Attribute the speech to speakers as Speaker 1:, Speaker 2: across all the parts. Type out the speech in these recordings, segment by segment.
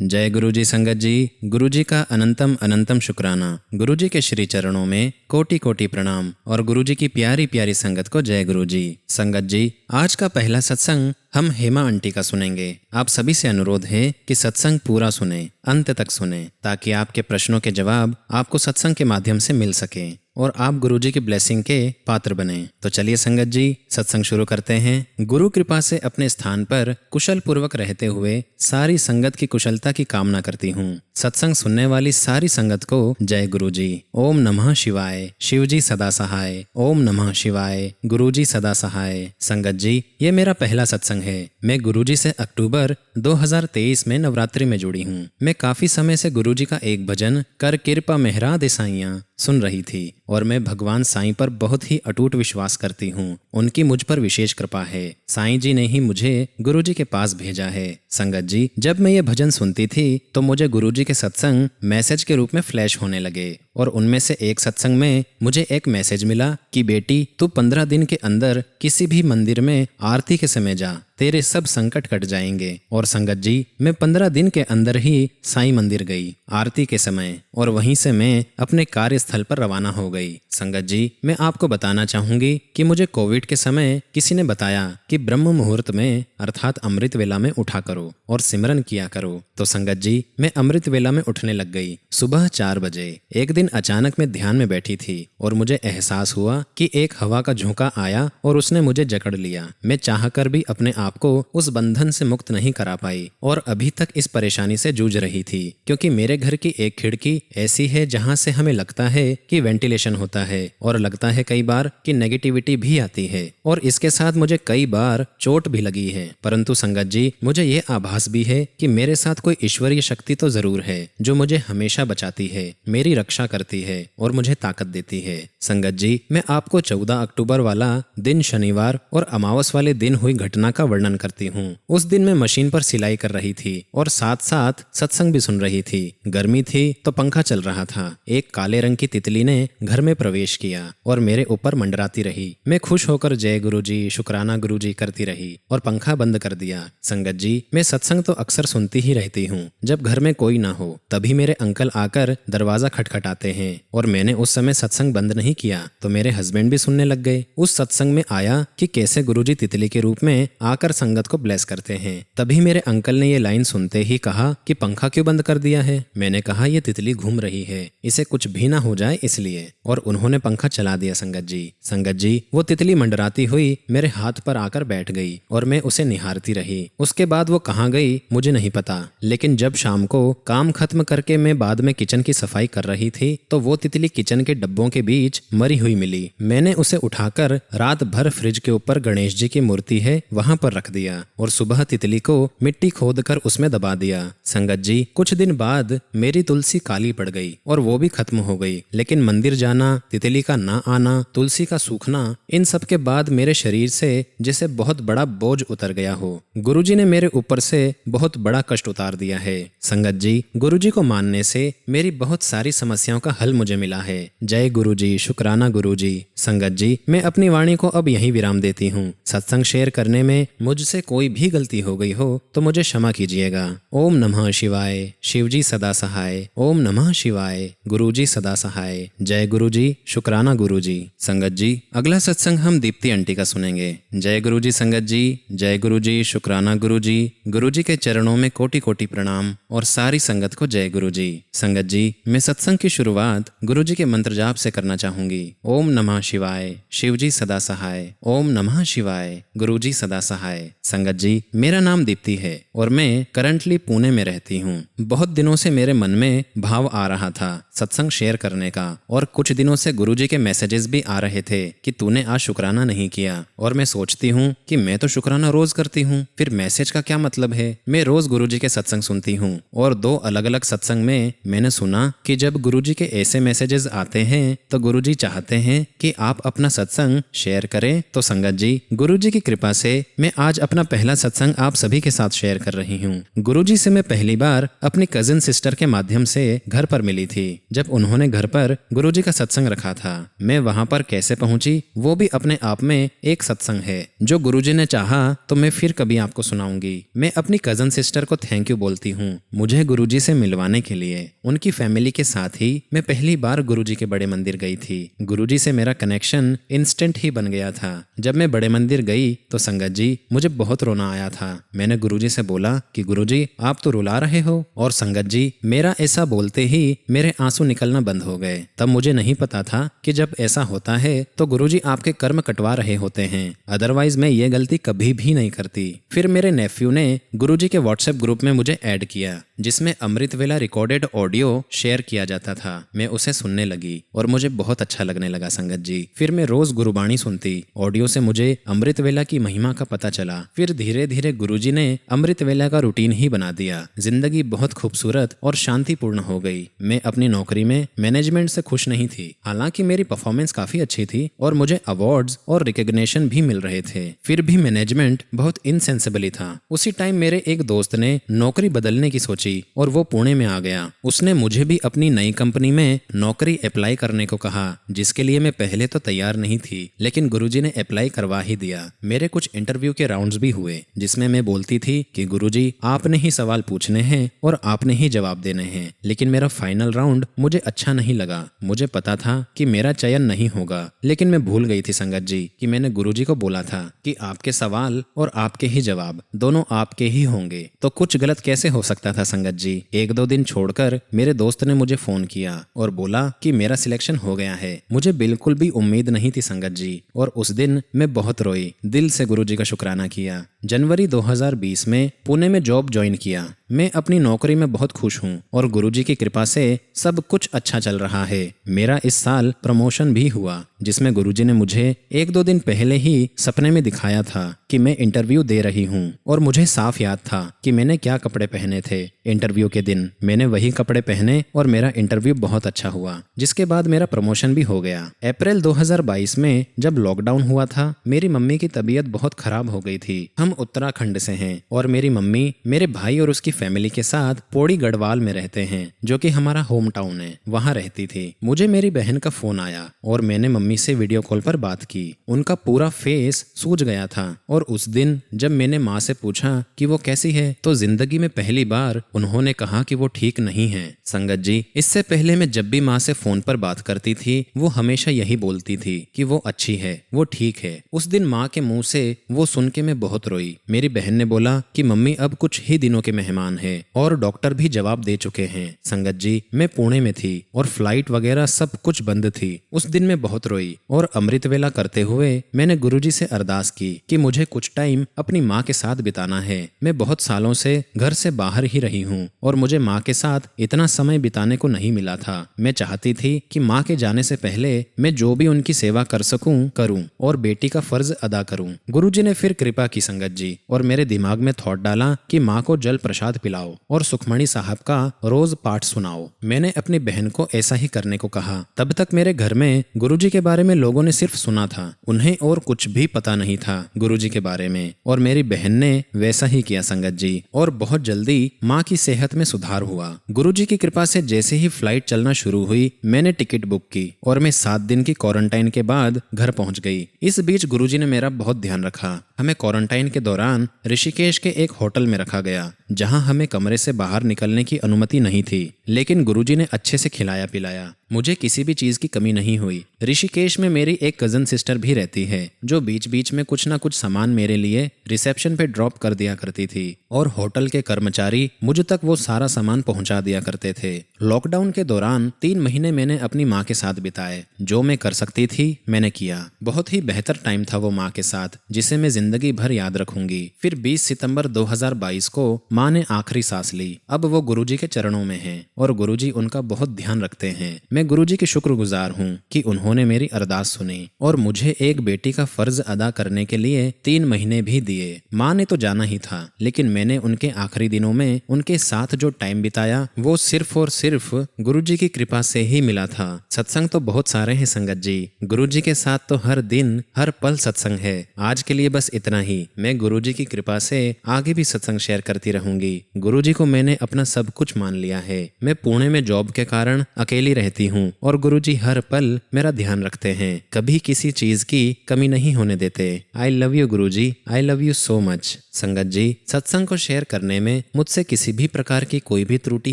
Speaker 1: जय गुरु जी संगत जी। गुरु जी का अनंतम अनंतम शुक्राना। गुरु जी के श्री चरणों में कोटि कोटि प्रणाम और गुरु जी की प्यारी प्यारी संगत को जय गुरु जी। संगत जी, आज का पहला सत्संग हम हेमा आंटी का सुनेंगे। आप सभी से अनुरोध है कि सत्संग पूरा सुने, अंत तक सुने, ताकि आपके प्रश्नों के जवाब आपको सत्संग के माध्यम से मिल सके और आप गुरु जी की ब्लेसिंग के पात्र बने। तो चलिए संगत जी, सत्संग शुरू करते हैं। गुरु कृपा से अपने स्थान पर कुशल पूर्वक रहते हुए सारी संगत की कुशलता की कामना करती हूँ। सत्संग सुनने वाली सारी संगत को जय गुरु जी। ओम नमः शिवाय। शिव जी सदा सहाय। ओम नमः शिवाय। गुरु जी सदा सहाय। संगत जी, ये मेरा पहला सत्संग है। मैं गुरु जी से अक्टूबर 2023 में नवरात्रि में जुड़ी हूँ। मैं काफी समय से गुरु जी का एक भजन कर कृपा मेहरा दे साइयां सुन रही थी और मैं भगवान साईं पर बहुत ही अटूट विश्वास करती हूँ। उनकी मुझ पर विशेष कृपा है। साईं जी ने ही मुझे गुरु जी के पास भेजा है। संगत जी, जब मैं ये भजन सुनती थी तो मुझे गुरु जी के सत्संग मैसेज के रूप में फ्लैश होने लगे और उनमें से एक सत्संग में मुझे एक मैसेज मिला कि बेटी, तू 15 दिन के अंदर किसी भी मंदिर में आरती के समय जा, तेरे सब संकट कट जाएंगे। और संगत जी, मैं 15 दिन के अंदर ही साईं मंदिर गई आरती के समय और वहीं से मैं अपने कार्यस्थल पर रवाना हो गई। संगत जी, मैं आपको बताना चाहूंगी कि मुझे कोविड के समय किसी ने बताया कि ब्रह्म मुहूर्त में अर्थात अमृत वेला में उठा करो और सिमरन किया करो। तो संगत जी, मैं अमृत वेला में उठने लग गई सुबह 4 बजे। एक दिन अचानक मैं ध्यान में बैठी थी और मुझे एहसास हुआ कि एक हवा का झोंका आया और उसने मुझे जकड़ लिया। मैं चाहकर भी अपने आप को उस बंधन से मुक्त नहीं करा पाई और अभी तक इस परेशानी से जूझ रही थी, क्योंकि मेरे घर की एक खिड़की ऐसी है जहां से हमें लगता है कि वेंटिलेशन होता है और लगता है कई बार कि नेगेटिविटी भी आती है और इसके साथ मुझे कई बार चोट भी लगी है। परंतु संगत जी, मुझे ये आभास भी है कि मेरे साथ कोई ईश्वरीय शक्ति तो जरूर है जो मुझे हमेशा बचाती है, मेरी रक्षा करती है और मुझे ताकत देती है। संगत जी, मैं आपको 14 अक्टूबर वाला दिन शनिवार और अमावस वाले दिन हुई घटना का वर्णन करती हूँ। उस दिन मैं मशीन पर सिलाई कर रही थी और साथ साथ सत्संग भी सुन रही थी। गर्मी थी तो पंखा चल रहा था। एक काले रंग की तितली ने घर में प्रवेश किया और मेरे ऊपर मंडराती रही। मैं खुश होकर जय गुरु जी, शुक्राना गुरु जी करती रही और पंखा बंद कर दिया। संगत जी, मैं सत्संग तो अक्सर सुनती ही रहती हूँ। जब घर में कोई ना हो तभी मेरे अंकल आकर दरवाजा खटखटाते हैं और मैंने उस समय सत्संग बंद नहीं किया तो मेरे हस्बैंड भी सुनने लग गए। उस सत्संग में आया कि कैसे गुरुजी तितली के रूप में आकर संगत को ब्लेस करते हैं। तभी मेरे अंकल ने ये लाइन सुनते ही कहा कि पंखा क्यों बंद कर दिया है। मैंने कहा ये तितली घूम रही है, इसे कुछ भी ना हो जाए इसलिए, और उन्होंने पंखा चला दिया। संगत जी, वो तितली मंडराती हुई मेरे हाथ पर आकर बैठ गई और मैं उसे निहारती रही। उसके बाद वो कहाँ गई मुझे नहीं पता, लेकिन जब शाम को काम खत्म करके मैं बाद में किचन की सफाई कर रही थी तो वो तितली किचन के डब्बों के बीच मरी हुई मिली। मैंने उसे उठाकर रात भर फ्रिज के ऊपर गणेश जी की मूर्ति है वहां पर रख दिया और सुबह तितली को मिट्टी खोद कर उसमें दबा दिया। संगत जी, कुछ दिन बाद मेरी तुलसी काली पड़ गई और वो भी खत्म हो गई, लेकिन मंदिर जाना, तितली का ना आना, तुलसी का सूखना, इन सब के बाद मेरे शरीर से जैसे बहुत बड़ा बोझ उतर गया हो। गुरुजी ने मेरे ऊपर से बहुत बड़ा कष्ट उतार दिया है। संगत जी, गुरुजी को मानने से मेरी बहुत सारी समस्याओं का हल मुझे मिला है। जय गुरु जी, शुक्राना गुरु जी। संगत जी, मैं अपनी वाणी को अब यहीं विराम देती हूँ। सत्संग शेयर करने में मुझसे कोई भी गलती हो गई हो तो मुझे क्षमा कीजिएगा। ओम नमः शिवाय। शिव जी सदा सहाय। ओम नमः शिवाय। गुरु जी सदा सहाय। जय गुरु जी, शुक्राना गुरु जी। संगत जी, अगला सत्संग हम दीप्ति आंटी का सुनेंगे। जय गुरु जी संगत जी। जय गुरु जी, शुक्राना गुरु जी। गुरु जी के चरणों में कोटि कोटि प्रणाम और सारी संगत को जय गुरु जी। संगत जी, मैं सत्संग की शुरुआत गुरु जी के मंत्र जाप से करना चाहूंगी। ओम नमः शिवाय। शिव जी सदा सहाय। ओम नमः शिवाय। गुरु जी सदा सहाय। संगत जी, मेरा नाम दीप्ति है और मैं करंटली पुणे में रहती हूँ। बहुत दिनों से मेरे मन में भाव आ रहा था सत्संग शेयर करने का और कुछ दिनों से गुरु जी के मैसेजेस भी आ रहे थे कि तूने आज शुक्राना नहीं किया, और मैं सोचती हूँ कि मैं तो शुक्राना रोज करती हूँ, फिर मैसेज का क्या मतलब है। मैं रोज गुरु जी के सत्संग सुनती हूँ और 2 अलग अलग सत्संग में मैंने सुना कि जब गुरु जी के ऐसे मैसेजेस आते हैं तो गुरुजी चाहते हैं कि आप अपना सत्संग शेयर करें। तो संगत जी, गुरुजी की कृपा से मैं आज अपना पहला सत्संग आप सभी के साथ शेयर कर रही हूँ। गुरुजी से मैं पहली बार अपनी कजिन सिस्टर के माध्यम से घर पर मिली थी, जब उन्होंने घर पर गुरुजी का सत्संग रखा था। मैं वहां पर कैसे पहुंची वो भी अपने आप में एक सत्संग है, जो गुरुजी ने चाहा तो मैं फिर कभी आपको सुनाऊंगी। मैं अपनी कजन सिस्टर को थैंक यू बोलती हूँ मुझे गुरुजी से मिलवाने के लिए। उनकी फैमिली के साथ ही मैं पहली बार गुरुजी के बड़े मंदिर गई थी। गुरुजी से मेरा कनेक्शन इंस्टेंट ही बन गया था। जब मैं बड़े मंदिर गई तो संगत जी, मुझे बहुत रोना आया था। मैंने गुरुजी से बोला कि गुरुजी आप तो रुला रहे हो, और संगत जी मेरा ऐसा बोलते ही मेरे आंसू निकलना बंद हो गए। तब मुझे नहीं पता था कि जब ऐसा होता है तो गुरुजी आपके कर्म कटवा रहे होते हैं, अदरवाइज मैं ये गलती कभी भी नहीं करती। फिर मेरे नेफ्यू ने गुरुजी के व्हाट्सएप ग्रुप में मुझे ऐड किया, जिसमें अमृत वेला रिकॉर्डेड ऑडियो शेयर किया जाता था। मैं उसे सुनने लगी और मुझे बहुत अच्छा लगने लगा संगत जी। फिर मैं रोज गुरुबाणी सुनती। ऑडियो से मुझे अमृत वेला की महिमा का पता चला। फिर धीरे धीरे गुरुजी ने अमृत वेला का रूटीन ही बना दिया। जिंदगी बहुत खूबसूरत और शांतिपूर्ण हो गई। मैं अपनी नौकरी में मैनेजमेंट से खुश नहीं थी, हालांकि मेरी परफॉर्मेंस काफी अच्छी थी और मुझे अवार्ड्स और रिकग्निशन भी मिल रहे थे। फिर भी मैनेजमेंट बहुत इनसेंसिबल था। उसी टाइम मेरे एक दोस्त ने नौकरी बदलने की सोची और वो पुणे में आ गया। उसने मुझे भी अपनी नई कंपनी में नौकरी अप्लाई करने को कहा, जिसके लिए मैं पहले तो तैयार नहीं थी, लेकिन गुरुजी ने अप्लाई करवा ही दिया। मेरे कुछ इंटरव्यू के राउंड्स भी हुए, जिसमें मैं बोलती थी कि गुरुजी आपने ही सवाल पूछने हैं और आपने ही जवाब देने हैं। लेकिन मेरा फाइनल राउंड मुझे अच्छा नहीं लगा। मुझे पता था कि मेरा चयन नहीं होगा, लेकिन मैं भूल गई थी संगत जी कि मैंने गुरुजी को बोला था कि आपके सवाल और आपके ही जवाब दोनों आपके ही होंगे, तो कुछ गलत कैसे हो सकता था संगत जी। एक दो दिन छोड़कर मेरे दोस्त ने मुझे फोन किया और बोला कि मेरा सिलेक्शन हो गया है। मुझे बिल्कुल भी उम्मीद नहीं थी संगत जी, और उस दिन मैं बहुत रोई, दिल से गुरुजी का शुक्राना किया। जनवरी 2020 में पुणे में जॉब ज्वाइन किया। मैं अपनी नौकरी में बहुत खुश हूँ और गुरुजी की कृपा से सब कुछ अच्छा चल रहा है। मेरा इस साल प्रमोशन भी हुआ, जिसमें गुरुजी ने मुझे एक दो दिन पहले ही सपने में दिखाया था कि मैं इंटरव्यू दे रही हूँ, और मुझे साफ याद था कि मैंने क्या कपड़े पहने थे। इंटरव्यू के दिन मैंने वही कपड़े पहने और मेरा इंटरव्यू बहुत अच्छा हुआ, जिसके बाद मेरा प्रमोशन भी हो गया। अप्रैल 2022 में जब लॉकडाउन हुआ था, मेरी मम्मी की तबीयत बहुत खराब हो गई थी। हम उत्तराखंड से हैं और मेरी मम्मी मेरे भाई और उसकी फैमिली के साथ पौड़ी गढ़वाल में रहते हैं, जो कि हमारा होम टाउन है, वहाँ रहती थी। मुझे मेरी बहन का फोन आया और मैंने मम्मी से वीडियो कॉल पर बात की। उनका पूरा फेस सूज गया था, और उस दिन जब मैंने माँ से पूछा कि वो कैसी है, तो जिंदगी में पहली बार उन्होंने कहा कि वो ठीक नहीं है। संगत जी, इससे पहले मैं जब भी माँ से फोन पर बात करती थी, वो हमेशा यही बोलती थी कि वो अच्छी है, वो ठीक है। उस दिन माँ के मुंह से वो सुन के मैं बहुत रोई। मेरी बहन ने बोला कि मम्मी अब कुछ ही दिनों के मेहमान है और डॉक्टर भी जवाब दे चुके हैं। संगत जी, मैं पुणे में थी और फ्लाइट वगैरह सब कुछ बंद थी। उस दिन मैं बहुत रोई और अमृत वेला करते हुए मैंने गुरुजी से अरदास की कि मुझे कुछ टाइम अपनी माँ के साथ बिताना है। मैं बहुत सालों से घर से बाहर ही रही हूँ और मुझे माँ के साथ इतना समय बिताने को नहीं मिला था। मैं चाहती थी कि माँ के जाने से पहले मैं जो भी उनकी सेवा कर सकूं करूं और बेटी का फर्ज अदा करूं। गुरुजी ने फिर कृपा की संगत जी, और मेरे दिमाग में थॉट डाला कि माँ को जल प्रसाद पिलाओ और सुखमणि साहब का रोज पाठ सुनाओ। मैंने अपनी बहन को ऐसा ही करने को कहा। तब तक मेरे घर में गुरुजी के बारे में लोगों ने सिर्फ सुना था, उन्हें और कुछ भी पता नहीं था गुरुजी के बारे में, और मेरी बहन ने वैसा ही किया संगत जी, और बहुत जल्दी माँ की सेहत में सुधार हुआ। गुरुजी की कृपा से जैसे ही फ्लाइट चलना शुरू हुई, मैंने टिकट बुक की और मैं 7 दिन की क्वारंटाइन के बाद घर पहुंच गई। इस बीच गुरुजी ने मेरा बहुत ध्यान रखा। हमें क्वारंटाइन के दौरान ऋषिकेश के एक होटल में रखा गया, जहां हमें कमरे से बाहर निकलने की अनुमति नहीं थी, लेकिन गुरुजी ने अच्छे से खिलाया पिलाया। मुझे किसी भी चीज की कमी नहीं हुई। ऋषिकेश में मेरी एक कजन सिस्टर भी रहती है, जो बीच बीच में कुछ ना कुछ सामान मेरे लिए रिसेप्शन पे ड्रॉप कर दिया करती थी, और होटल के कर्मचारी मुझ तक वो सारा सामान पहुंचा दिया करते थे। लॉकडाउन के दौरान 3 महीने मैंने अपनी माँ के साथ बिताए। जो मैं कर सकती थी मैंने किया। बहुत ही बेहतर टाइम था वो माँ के साथ, जिसे मैं जिंदगी भर याद रखूंगी। फिर 20 सितंबर 2022 को माँ ने आखिरी सांस ली। अब वो गुरुजी के चरणों में हैं और गुरुजी उनका बहुत ध्यान रखते हैं। मैं गुरुजी की शुक्रगुजार हूँ कि उन्होंने मेरी अरदास सुनी और मुझे एक बेटी का फर्ज अदा करने के लिए 3 महीने भी दिए। माँ ने तो जाना ही था, लेकिन मैंने उनके आखिरी दिनों में उनके साथ जो टाइम बिताया वो सिर्फ और सिर्फ गुरुजी की कृपा से ही मिला था। सत्संग तो बहुत सारे हैं संगत जी, गुरुजी के साथ तो हर दिन हर पल सत्संग है। आज के लिए बस इतना ही। मैं गुरुजी की कृपा से आगे भी सत्संग शेयर करती रहूंगी। गुरुजी को मैंने अपना सब कुछ मान लिया है। मैं पुणे में जॉब के कारण अकेली रहती हूँ और गुरुजी हर पल मेरा ध्यान रखते हैं, कभी किसी चीज की कमी नहीं होने देते। I love you Guruji, I love you so much. संगत जी, सत्संग को शेयर करने में मुझसे किसी भी प्रकार की कोई भी त्रुटि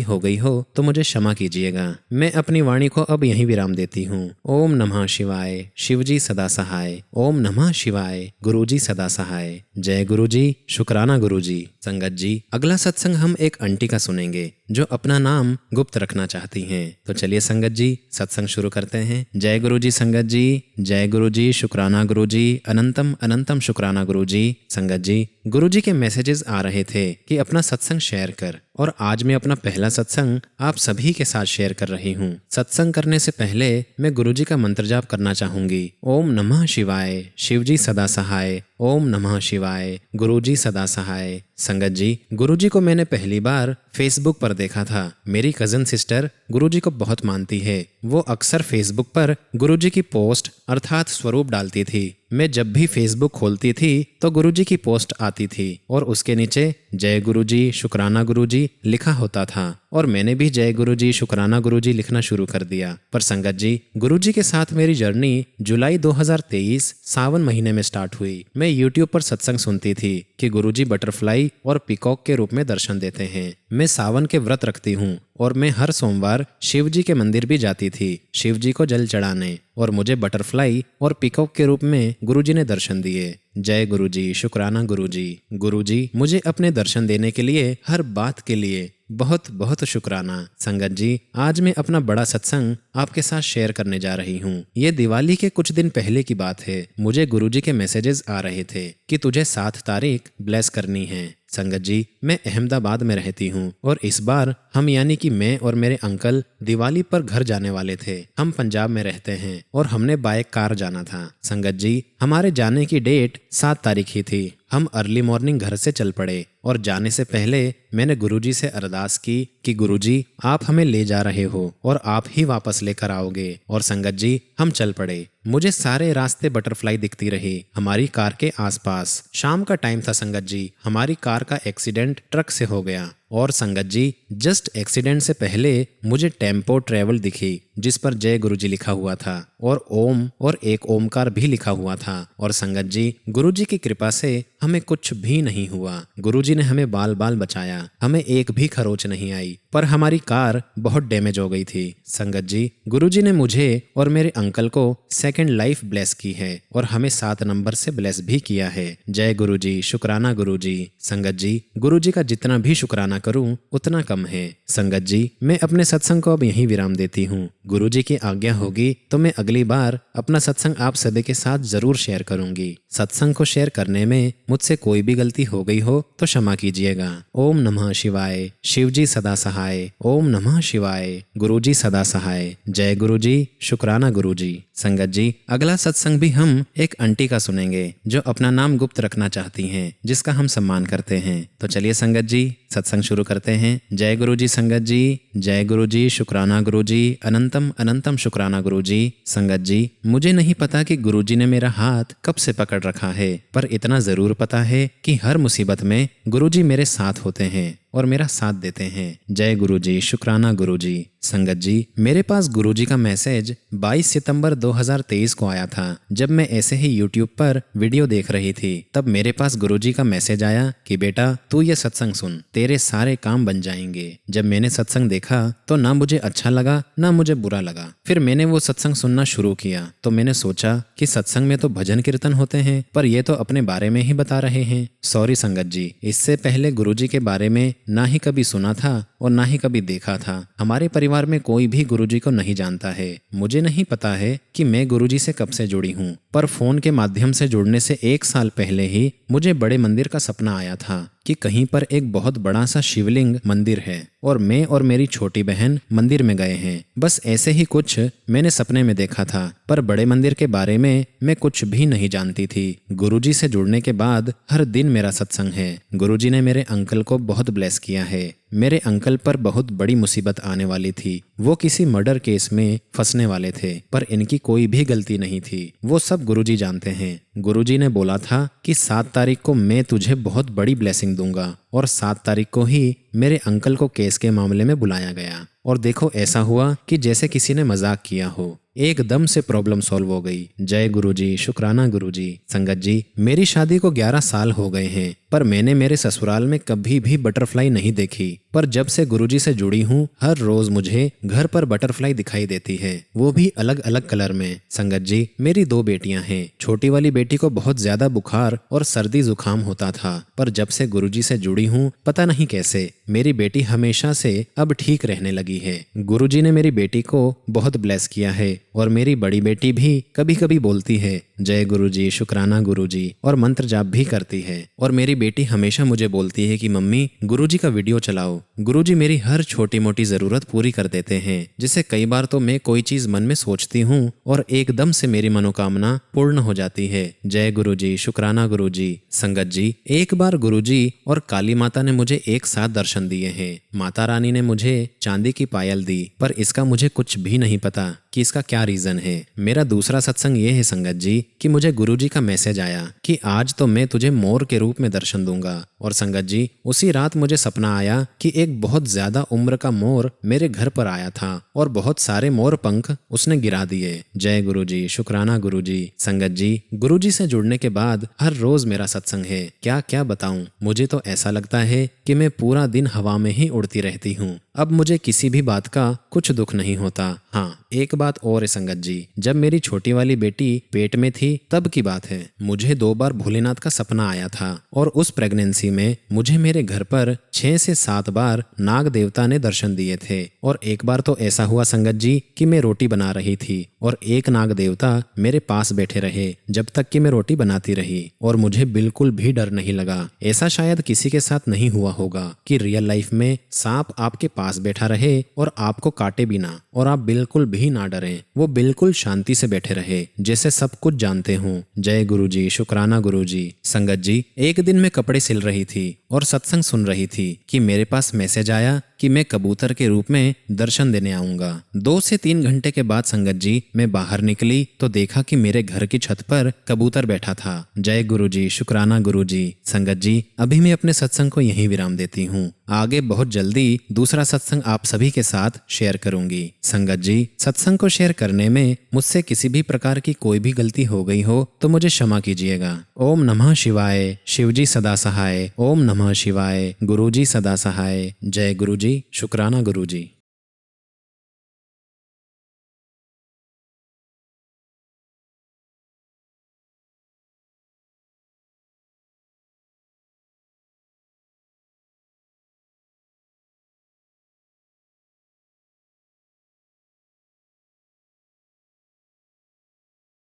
Speaker 1: हो गई हो तो मुझे क्षमा कीजिएगा। मैं अपनी वाणी को अब यहीं विराम देती हूँ। ओम नमः शिवाय, शिवजी सदा सहाय। ओम नमः शिवाय, गुरुजी सदा सहाय। जय गुरुजी, शुक्राना गुरुजी। संगत जी, अगला सत्संग हम एक आंटी का सुनेंगे जो अपना नाम गुप्त रखना चाहती हैं। तो चलिए संगत जी, सत्संग शुरू करते हैं। जय गुरुजी संगत जी, जय गुरुजी, शुक्राना गुरुजी, अनंतम अनंतम शुक्राना गुरुजी। संगत जी, गुरुजी के मैसेजेस आ रहे थे कि अपना सत्संग शेयर कर, और आज मैं अपना पहला सत्संग आप सभी के साथ शेयर कर रही हूँ। सत्संग करने से पहले मैं गुरुजी का मंत्र जाप करना चाहूंगी। ओम नमः शिवाय, शिवजी सदा सहाय। ओम नमः शिवाय, गुरुजी सदा सहाय। संगत जी, गुरुजी को मैंने पहली बार फेसबुक पर देखा था। मेरी कजन सिस्टर गुरुजी को बहुत मानती है। वो अक्सर फेसबुक पर गुरुजी की पोस्ट अर्थात स्वरूप डालती थी। मैं जब भी फेसबुक खोलती थी तो गुरुजी की पोस्ट आती थी और उसके नीचे जय गुरुजी, शुक्राना गुरुजी लिखा होता था, और मैंने भी जय गुरुजी, शुक्राना गुरुजी लिखना शुरू कर दिया। पर संगत जी, गुरुजी के साथ मेरी जर्नी जुलाई 2023 सावन महीने में स्टार्ट हुई। मैं यूट्यूब पर सत्संग सुनती थी कि गुरुजी बटरफ्लाई और पीकॉक के रूप में दर्शन देते हैं। मैं सावन के व्रत रखती हूँ और मैं हर सोमवार शिवजी के मंदिर भी जाती थी शिवजी को जल चढ़ाने, और मुझे बटरफ्लाई और पीकॉक के रूप में गुरुजी ने दर्शन दिए। जय गुरुजी, शुक्राना गुरुजी। गुरुजी, मुझे अपने दर्शन देने के लिए, हर बात के लिए बहुत बहुत शुक्राना। संगत जी, आज मैं अपना बड़ा सत्संग आपके साथ शेयर करने जा रही हूँ। ये दिवाली के कुछ दिन पहले की बात है। मुझे गुरुजी के मैसेजेस आ रहे थे कि तुझे 7 तारीख ब्लेस करनी है। संगत जी, मैं अहमदाबाद में रहती हूँ और इस बार हम यानी कि मैं और मेरे अंकल दिवाली पर घर जाने वाले थे। हम पंजाब में रहते हैं और हमने बाय कार जाना था। संगत जी, हमारे जाने की डेट 7 तारीख ही थी। हम अर्ली मॉर्निंग घर से चल पड़े और जाने से पहले मैंने गुरुजी से अरदास की कि गुरुजी, आप हमें ले जा रहे हो और आप ही वापस लेकर आओगे। और संगत जी, हम चल पड़े। मुझे सारे रास्ते बटरफ्लाई दिखती रही हमारी कार के आसपास। शाम का टाइम था संगत जी, हमारी कार का एक्सीडेंट ट्रक से हो गया। और संगत जी, जस्ट एक्सीडेंट से पहले मुझे टेम्पो ट्रेवल दिखी जिस पर जय गुरुजी लिखा हुआ था और ओम और एक ओमकार भी लिखा हुआ था। और संगत जी, गुरुजी की कृपा से हमें कुछ भी नहीं हुआ। गुरुजी ने हमें बाल बाल बचाया, हमें एक भी खरोच नहीं आई, पर हमारी कार बहुत डैमेज हो गई थी। संगत जी, गुरुजी ने मुझे और मेरे अंकल को सेकंड लाइफ ब्लेस की है और हमें 7 नंबर से ब्लेस भी किया है। जय गुरुजी, शुक्राना गुरुजी। संगत जी, गुरुजी का जितना भी शुक्राना करूं उतना कम है। संगत जी, मैं अपने सत्संग को अब यहीं विराम देती हूँ। गुरुजी की आज्ञा होगी तो मैं अगली बार अपना सत्संग आप सभी के साथ जरूर शेयर करूंगी। सत्संग को शेयर करने में मुझसे कोई भी गलती हो गई हो तो क्षमा कीजिएगा। ओम नमः शिवाय, शिवजी सदा सहाय। ओम नमः शिवाय, गुरुजी सदा सहाय। जय गुरुजी, शुक्राना गुरुजी। संगत जी, अगला सत्संग भी हम एक आंटी का सुनेंगे जो अपना नाम गुप्त रखना चाहती हैं, जिसका हम सम्मान करते हैं। तो चलिए संगत जी, सत्संग शुरू करते हैं। जय गुरुजी संगत जी, जय गुरुजी, शुक्राना गुरुजी, अनंतम अनंतम शुक्राना गुरुजी। संगत जी, मुझे नहीं पता कि गुरुजी ने मेरा हाथ कब से पकड़ रखा है, पर इतना जरूर पता है कि हर मुसीबत में गुरुजी मेरे साथ होते हैं और मेरा साथ देते हैं। जय गुरुजी, शुक्राना गुरुजी। संगत जी, मेरे पास गुरुजी का मैसेज 22 सितंबर 2023 को आया था। जब मैं ऐसे ही यूट्यूब पर वीडियो देख रही थी तब मेरे पास गुरुजी का मैसेज आया कि बेटा तू ये सत्संग सुन, तेरे सारे काम बन जाएंगे। जब मैंने सत्संग देखा तो ना मुझे अच्छा लगा ना मुझे बुरा लगा। फिर मैंने वो सत्संग सुनना शुरू किया तो मैंने सोचा कि सत्संग में तो भजन कीर्तन होते हैं, पर ये तो अपने बारे में ही बता रहे हैं। सॉरी संगत जी, इससे पहले गुरुजी के बारे में ना ही कभी सुना था और ना ही कभी देखा था। हमारे परिवार में कोई भी गुरुजी को नहीं जानता है। मुझे नहीं पता है कि मैं गुरुजी से कब से जुड़ी हूँ, पर फोन के माध्यम से जुड़ने से 1 साल पहले ही मुझे बड़े मंदिर का सपना आया था कि कहीं पर एक बहुत बड़ा सा शिवलिंग मंदिर है और मैं और मेरी छोटी बहन मंदिर में गए हैं। बस ऐसे ही कुछ मैंने सपने में देखा था, पर बड़े मंदिर के बारे में मैं कुछ भी नहीं जानती थी। गुरुजी से जुड़ने के बाद हर दिन मेरा सत्संग है। गुरुजी ने मेरे अंकल को बहुत ब्लेस किया है। मेरे अंकल पर बहुत बड़ी मुसीबत आने वाली थी। वो किसी मर्डर केस में फंसने वाले थे, पर इनकी कोई भी गलती नहीं थी। वो सब गुरुजी जानते हैं। गुरुजी ने बोला था कि 7 तारीख को मैं तुझे बहुत बड़ी ब्लेसिंग दूंगा, और 7 तारीख को ही मेरे अंकल को केस के मामले में बुलाया गया। और देखो, ऐसा हुआ कि जैसे किसी ने मजाक किया हो, एकदम से प्रॉब्लम सॉल्व हो गई। जय गुरुजी, शुक्राना गुरुजी। संगत जी, मेरी शादी को 11 साल हो गए हैं, पर मैंने मेरे ससुराल में कभी भी बटरफ्लाई नहीं देखी। पर जब से गुरुजी से जुड़ी हूँ, हर रोज मुझे घर पर बटरफ्लाई दिखाई देती है, वो भी अलग अलग कलर में। संगत जी, मेरी 2 बेटियां हैं। छोटी वाली बेटी को बहुत ज्यादा बुखार और सर्दी जुकाम होता था, पर जब से गुरुजी से जुड़ी हूँ, पता नहीं कैसे मेरी बेटी हमेशा से अब ठीक रहने लगी है। गुरुजी ने मेरी बेटी को बहुत ब्लेस किया है, और मेरी बड़ी बेटी भी कभी कभी बोलती है जय गुरुजी, शुक्राना गुरुजी, और मंत्र जाप भी करती है। और मेरी बेटी हमेशा मुझे बोलती है कि मम्मी, गुरुजी का वीडियो चलाओ। गुरुजी मेरी हर छोटी मोटी जरूरत पूरी कर देते हैं, जिससे कई बार तो मैं कोई चीज मन में सोचती हूँ और एकदम से मेरी मनोकामना पूर्ण हो जाती है। जय गुरुजी, शुक्राना गुरुजी। संगत जी, एक बार गुरुजी और काली माता ने मुझे एक साथ दर्शन दिए हैं। माता रानी ने मुझे चांदी की पायल दी, पर इसका मुझे कुछ भी नहीं पता कि इसका क्या रीजन है। मेरा दूसरा सत्संग ये है संगत जी कि मुझे गुरुजी का मैसेज आया कि आज तो मैं तुझे मोर के रूप में दर्शन दूंगा। और संगत जी, उसी रात मुझे सपना आया कि एक बहुत ज्यादा उम्र का मोर मेरे घर पर आया था और बहुत सारे मोर पंख उसने गिरा दिए। जय गुरुजी, शुक्राना गुरुजी। संगत जी, गुरुजी से जुड़ने के बाद हर रोज मेरा सत्संग है। क्या क्या बताऊं, मुझे तो ऐसा लगता है कि मैं पूरा दिन हवा में ही उड़ती रहती हूँ। अब मुझे किसी भी बात का कुछ दुख नहीं होता। हाँ, एक बात और है संगत जी, जब मेरी छोटी वाली बेटी पेट में थी तब की बात है। मुझे 2 बार भोलेनाथ का सपना आया था, और उस प्रेगनेंसी में मुझे मेरे घर पर 6 से 7 बार नाग देवता ने दर्शन दिए थे। और एक बार तो ऐसा हुआ संगत जी कि मैं रोटी बना रही थी और एक नाग देवता मेरे पास बैठे रहे जब तक कि मैं रोटी बनाती रही, और मुझे बिल्कुल भी डर नहीं लगा। ऐसा शायद किसी के साथ नहीं हुआ होगा कि रियल लाइफ में सांप आपके पास बैठा रहे और आपको काटे भी ना, और आप बिल्कुल भी ना डरें। वो बिल्कुल शांति से बैठे रहे जैसे सब कुछ जानते हों। जय गुरुजी, शुक्राना गुरुजी। संगत जी, एक दिन मैं कपड़े सिल रही थी और सत्संग सुन रही थी कि मेरे पास मैसेज आया कि मैं कबूतर के रूप में दर्शन देने आऊंगा। 2 से 3 घंटे के बाद संगत जी, मैं बाहर निकली तो देखा कि मेरे घर की छत पर कबूतर बैठा था। जय गुरुजी, शुक्राना गुरुजी। संगत जी, अभी मैं अपने सत्संग को यहीं विराम देती हूँ। आगे बहुत जल्दी दूसरा सत्संग आप सभी के साथ शेयर करूंगी। संगत जी, सत्संग को शेयर करने में मुझसे किसी भी प्रकार की कोई भी गलती हो गई हो तो मुझे क्षमा कीजिएगा। ओम नमः शिवाय। शिवजी सदा सहाय। ओम नमः शिवाय। गुरुजी सदा सहाय। जय गुरुजी, शुक्राना गुरुजी।